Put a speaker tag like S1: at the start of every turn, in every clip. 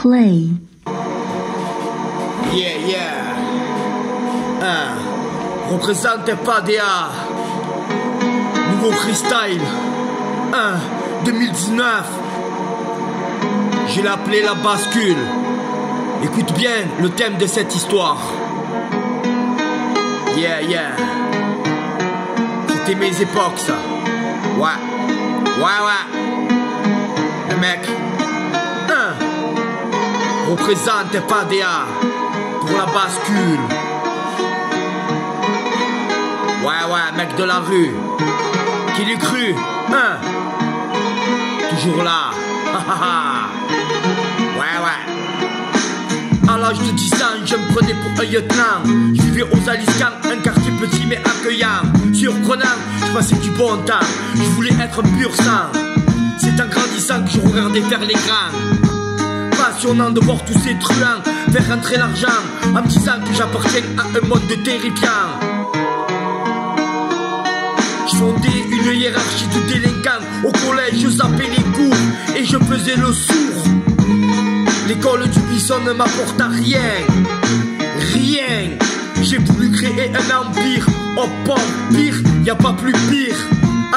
S1: Play.
S2: Yeah, yeah. Représente FADA. Nouveau freestyle. 2019. Je l'ai appelé la bascule. Écoute bien le thème de cette histoire. Yeah, yeah. C'était mes époques, ça. Ouais. Le mec. Représente FADA pour la bascule. Ouais, mec de la rue. Qui l'eût cru, toujours là. Ouais. À l'âge de 10 ans, je me prenais pour un lieutenant. Je vivais aux Aliscans, un quartier petit mais accueillant. Surprenant, je passais du bon temps. Je voulais être pur sang. C'est en grandissant que je regardais faire les grands. Passionnant de voir tous ces truands faire rentrer l'argent en me disant que j'appartiens à un monde terrifiant. Je fondais une hiérarchie de délinquants. Au collège je zappais les cours et je faisais le sourd. L'école du Buisson ne m'apporta rien. J'ai voulu créer un empire. Oh bon, pire, y a pas plus pire.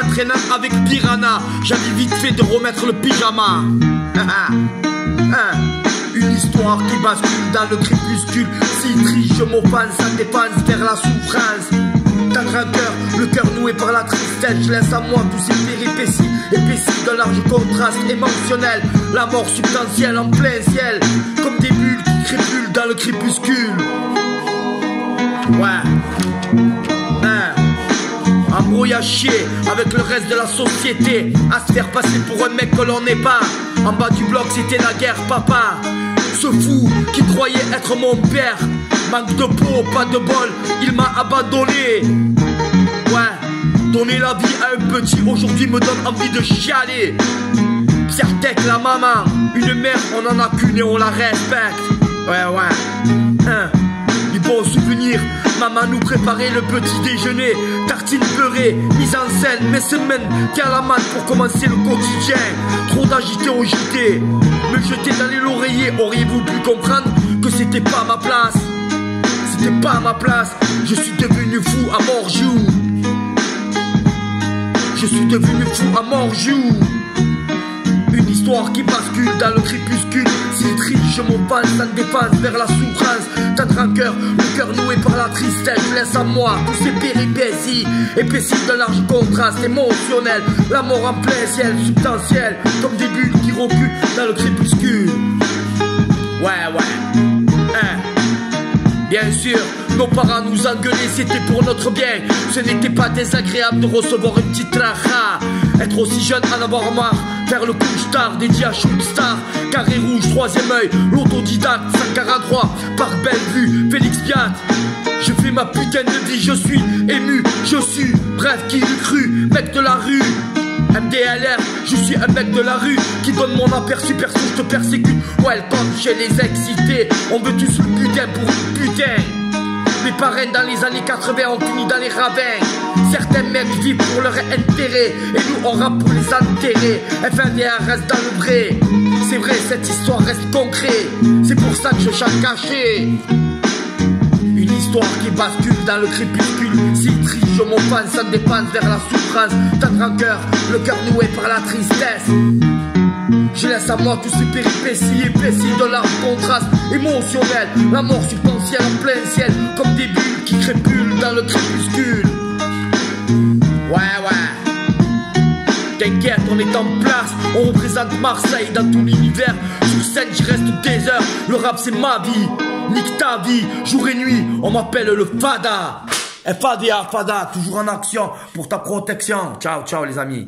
S2: Entraînant avec Piranha, j'avais vite fait de remettre le pyjama. Une histoire qui bascule dans le crépuscule. Si triste je m'offense, ça dépense vers la souffrance. Dans un cœur, le cœur noué par la tristesse. Je laisse à moi tous ces péripéties, épaissis d'un large contraste émotionnel. La mort substantielle en plein ciel, comme des bulles qui crépulent dans le crépuscule. Embrouille à chier avec le reste de la société, à se faire passer pour un mec que l'on n'est pas. En bas du bloc c'était la guerre, papa. Ce fou qui croyait être mon père, manque de peau, pas de bol, il m'a abandonné. Donner la vie à un petit aujourd'hui me donne envie de chialer. Pierre-Tech la maman, une mère on en a qu'une et on la respecte. Du bon souvenir, maman nous préparait le petit déjeuner. Tartines beurrées, mise en scène, mes semaines qu'à la main pour commencer le quotidien. Trop d'agité au JT, me jeter dans les lauriers. Auriez-vous pu comprendre que c'était pas ma place? C'était pas ma place. Je suis devenu fou à mort jour. Je suis devenu fou à mort jour. Une histoire qui bascule dans le crépuscule. Si triste je m'oppose en défense vers la souffrance. Tendre un cœur, le cœur noué par la tristesse. Je laisse à moi tous ces péripéties, épaissis de large contraste émotionnel. La mort en plein ciel, substantiel, comme des bulles qui reculent dans le crépuscule. Bien sûr, nos parents nous engueulaient, c'était pour notre bien. Ce n'était pas désagréable de recevoir une petite racha. Être aussi jeune, en avoir marre. Faire le couche-tard, dédié à Shoot-Star. Carré rouge, troisième œil, l'autodidacte. 543, par Bellevue, Félix Piat. Je fais ma putain de vie, je suis ému, je suis, bref, qui l'eût cru, mec de la rue. MDLR, je suis un mec de la rue qui donne mon aperçu, perso je te persécute. Welcome chez les excités, on veut tous le putain pour une putain. Mes parrains dans les années 80 ont fini dans les ravins. Certains mecs vivent pour leur intérêt et nous on rappe pour les enterrer. FNDR reste dans le vrai. C'est vrai, cette histoire reste concrète. C'est pour ça que je chante caché. Une histoire qui bascule dans le crépuscule. Si triste je m'offense sans dépense vers la souffrance. Tendre un cœur, le cœur noué par la tristesse. Je laisse à moi tous ces péripéties, épaissis de large contraste émotionnel. La mort substantielle en plein ciel, comme des bulles qui crépulent dans le crépuscule. T'inquiète, on est en place, on représente Marseille dans tout l'univers. Sur scène, je reste des heures, le rap c'est ma vie. Nique ta vie, jour et nuit, on m'appelle le FADA. FADA, toujours en action pour ta protection. Ciao, ciao les amis.